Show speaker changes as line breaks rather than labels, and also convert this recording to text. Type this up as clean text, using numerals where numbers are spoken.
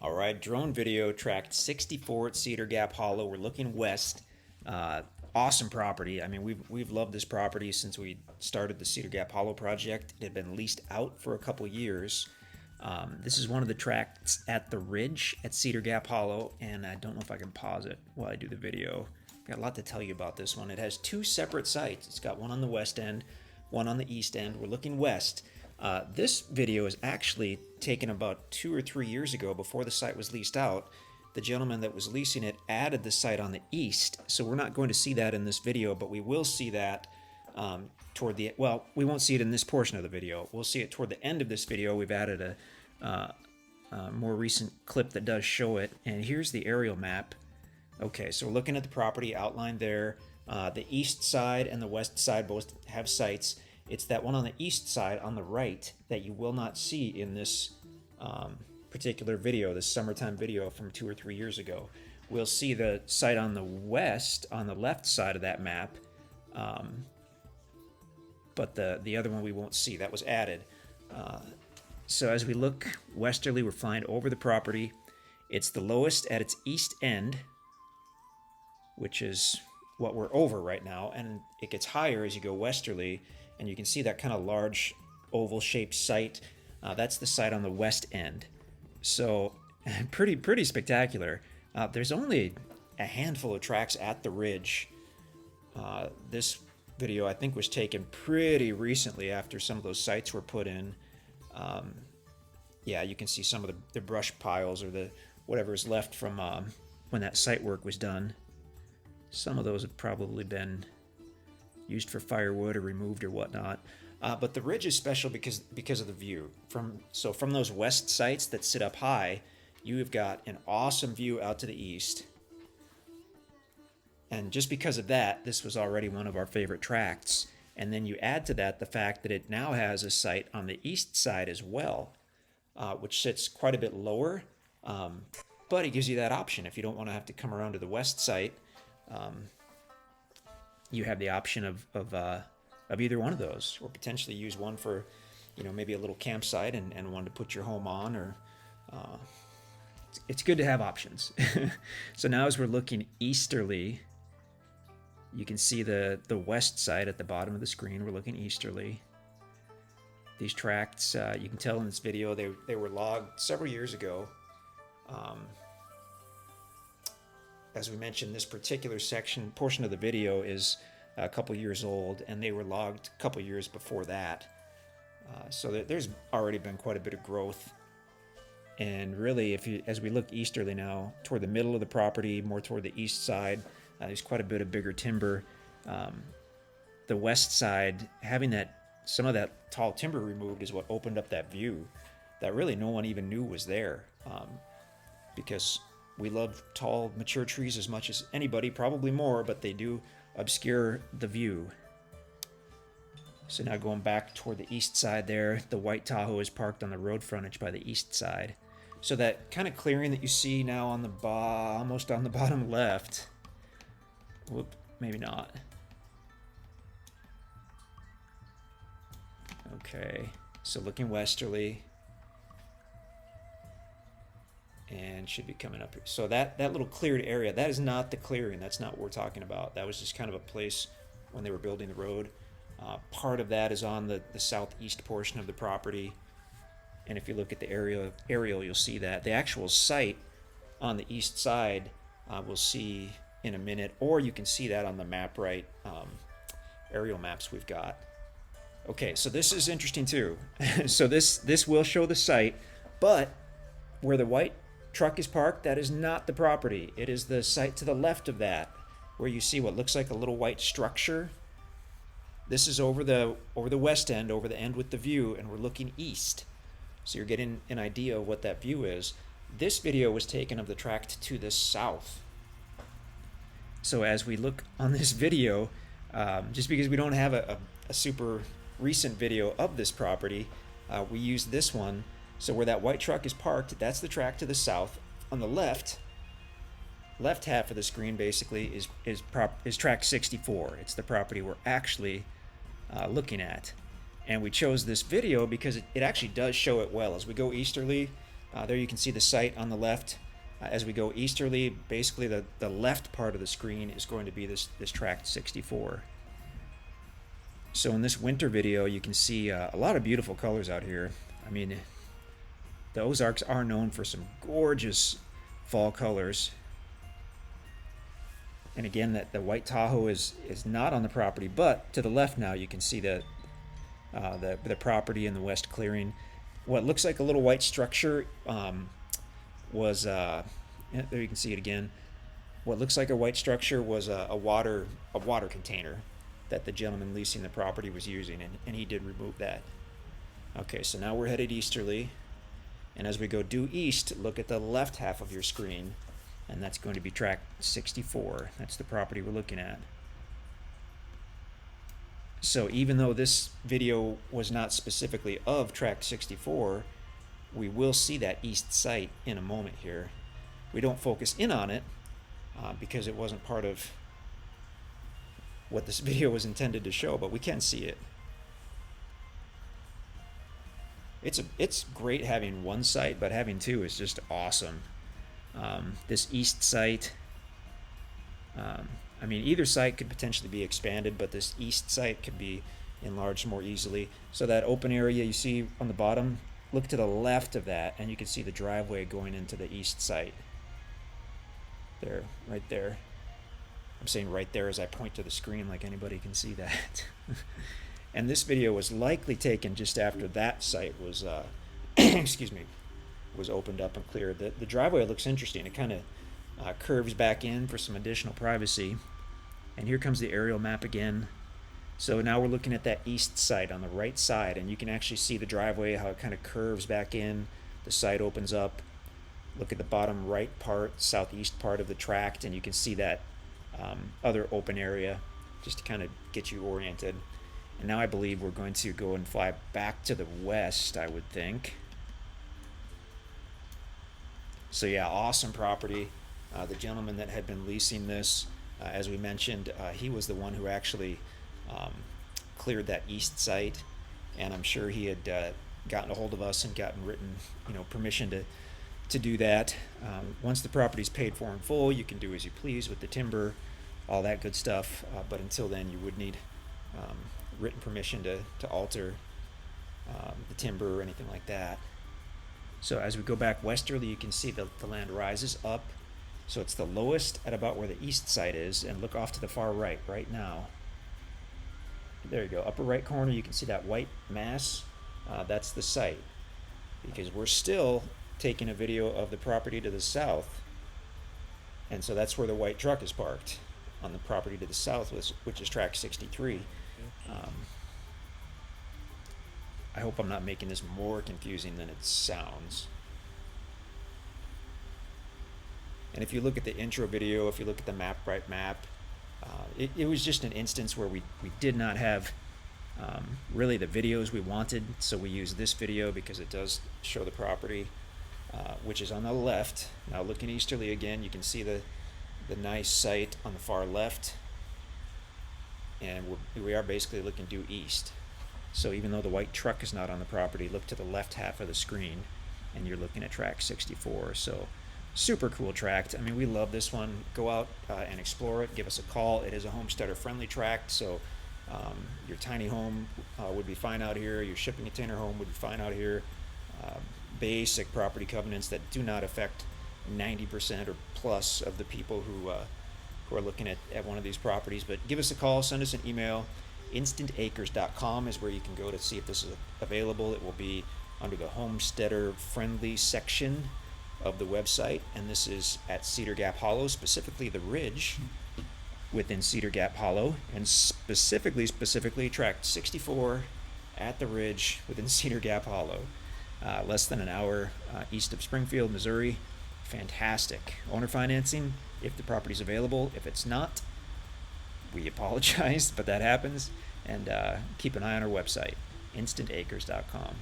All right, drone video, tract 64 at Cedar Gap Hollow. We're looking west. Awesome property. I mean, we've loved this property since we started the Cedar Gap Hollow project. It had been leased out for a couple years. This is one of the tracts at the ridge at Cedar Gap Hollow, and I don't know if I can pause it while I do the video. Got a lot to tell you about this one. It has two separate sites. It's got one on the west end, one on the east end. We're looking west. This video is actually taken about 2 or 3 years ago before the site was leased out. The gentleman that was leasing it added the site on the east, so we're not going to see that in this video, but we will see that toward the, well, we won't see it in this portion of the video. We'll see it toward the end of this video. We've added a more recent clip that does show it, and here's the aerial map. Okay, so we're looking at the property outlined there. The east side and the west side both have sites. It's that one on the east side on the right that you will not see in this particular video, this summertime video from 2 or 3 years ago. We'll see the site on the west, on the left side of that map, but the other one we won't see. That was added. So as we look westerly, we're flying over the property. It's the lowest at its east end, which is what we're over right now, and it gets higher as you go westerly, and you can see that kind of large oval-shaped site. That's the site on the west end. So pretty spectacular. There's only a handful of tracks at the ridge. This video, I think, was taken pretty recently after some of those sites were put in. Yeah, you can see some of the brush piles or the whatever is left from when that site work was done. Some of those have probably been used for firewood or removed or whatnot. But the ridge is special because of the view. From those west sites that sit up high, you have got an awesome view out to the east. And just because of that, this was already one of our favorite tracts. And then you add to that the fact that it now has a site on the east side as well, which sits quite a bit lower. But it gives you that option. If you don't want to have to come around to the west site, you have the option of either one of those, or potentially use one for, maybe a little campsite and one to put your home on, or it's good to have options. So now as we're looking easterly, you can see the west side at the bottom of the screen. We're looking easterly. These tracts, you can tell in this video, they were logged several years ago. As we mentioned, this particular portion of the video is a couple years old, and they were logged a couple years before that. So there's already been quite a bit of growth. And really, as we look easterly now, toward the middle of the property, more toward the east side, there's quite a bit of bigger timber. The west side, having some of that tall timber removed is what opened up that view that really no one even knew was there, because we love tall, mature trees as much as anybody, probably more, but they do obscure the view. So now going back toward the east side there, the white Tahoe is parked on the road frontage by the east side. So that kind of clearing that you see now on the almost on the bottom left, whoop, maybe not. Okay, so looking westerly, and should be coming up here. So that little cleared area, that is not the clearing. That's not what we're talking about. That was just kind of a place when they were building the road. Part of that is on the southeast portion of the property. And if you look at the aerial, you'll see that. The actual site on the east side, we'll see in a minute, or you can see that on the map right, aerial maps we've got. Okay, so this is interesting too. So this will show the site, but where the white truck is parked, that is not the property. It is the site to the left of that, where you see what looks like a little white structure. This is over the west end, over the end with the view, and we're looking east. So you're getting an idea of what that view is. This video was taken of the tract to the south. So as we look on this video, just because we don't have a super recent video of this property, we use this one. So where that white truck is parked, that's the tract to the south. On the left half of the screen basically is tract 64. It's the property we're actually looking at. And we chose this video because it actually does show it well. As we go easterly, There you can see the site on the left. As we go easterly, basically the left part of the screen is going to be this tract 64. So in this winter video, you can see a lot of beautiful colors out here. I mean, the Ozarks are known for some gorgeous fall colors. And again, that the white Tahoe is not on the property, but to the left now you can see the property in the west clearing. What looks like a little white structure was there you can see it again. What looks like a white structure was a water container that the gentleman leasing the property was using, and he did remove that. Okay, so now we're headed easterly, and as we go due east, look at the left half of your screen, and that's going to be tract 64. That's the property we're looking at. So even though this video was not specifically of tract 64, we will see that east site in a moment here. We don't focus in on it because it wasn't part of what this video was intended to show, but we can see it. It's great having one site, but having two is just awesome. This east site, I mean, either site could potentially be expanded, but this east site could be enlarged more easily. So that open area you see on the bottom, look to the left of that, and you can see the driveway going into the east site. There, right there. I'm saying right there as I point to the screen like anybody can see that. And this video was likely taken just after that site was, excuse me, was opened up and cleared. The driveway looks interesting. It kind of curves back in for some additional privacy. And here comes the aerial map again. So now we're looking at that east side on the right side, and you can actually see the driveway, how it kind of curves back in. The site opens up. Look at the bottom right part, southeast part of the tract, and you can see that other open area just to kind of get you oriented. And now I believe we're going to go and fly back to the west, I would think. So yeah, awesome property. The gentleman that had been leasing this, as we mentioned, he was the one who actually cleared that east site, and I'm sure he had gotten a hold of us and gotten written, permission to do that. Once the property's paid for in full, you can do as you please with the timber, all that good stuff. But until then, you would need written permission to alter the timber or anything like that. So as we go back westerly, you can see the land rises up. So it's the lowest at about where the east side is, and look off to the far right now. There you go, upper right corner, you can see that white mass. That's the site, because we're still taking a video of the property to the south, and so that's where the white truck is parked, on the property to the south, which is tract 63. I hope I'm not making this more confusing than it sounds. And if you look at the intro video, if you look at the MapRight map, it was just an instance where we did not have really the videos we wanted, so we used this video because it does show the property, which is on the left. Now looking easterly again, you can see the nice site on the far left, and we are basically looking due east. So even though the white truck is not on the property, look to the left half of the screen, and you're looking at tract 64. So super cool tract. I mean, we love this one. Go out and explore it. Give us a call. It is a homesteader friendly tract, so your tiny home would be fine out here. Your shipping container home would be fine out here. Basic property covenants that do not affect 90% or plus of the people who are looking at one of these properties. But give us a call, send us an email. InstantAcres.com is where you can go to see if this is available. It will be under the homesteader friendly section of the website, and this is at Cedar Gap Hollow, specifically the ridge within Cedar Gap Hollow, and specifically tract 64 at the ridge within Cedar Gap Hollow, less than an hour east of Springfield, Missouri. Fantastic owner financing if the property's available. If it's not, we apologize, but that happens. And keep an eye on our website, InstantAcres.com.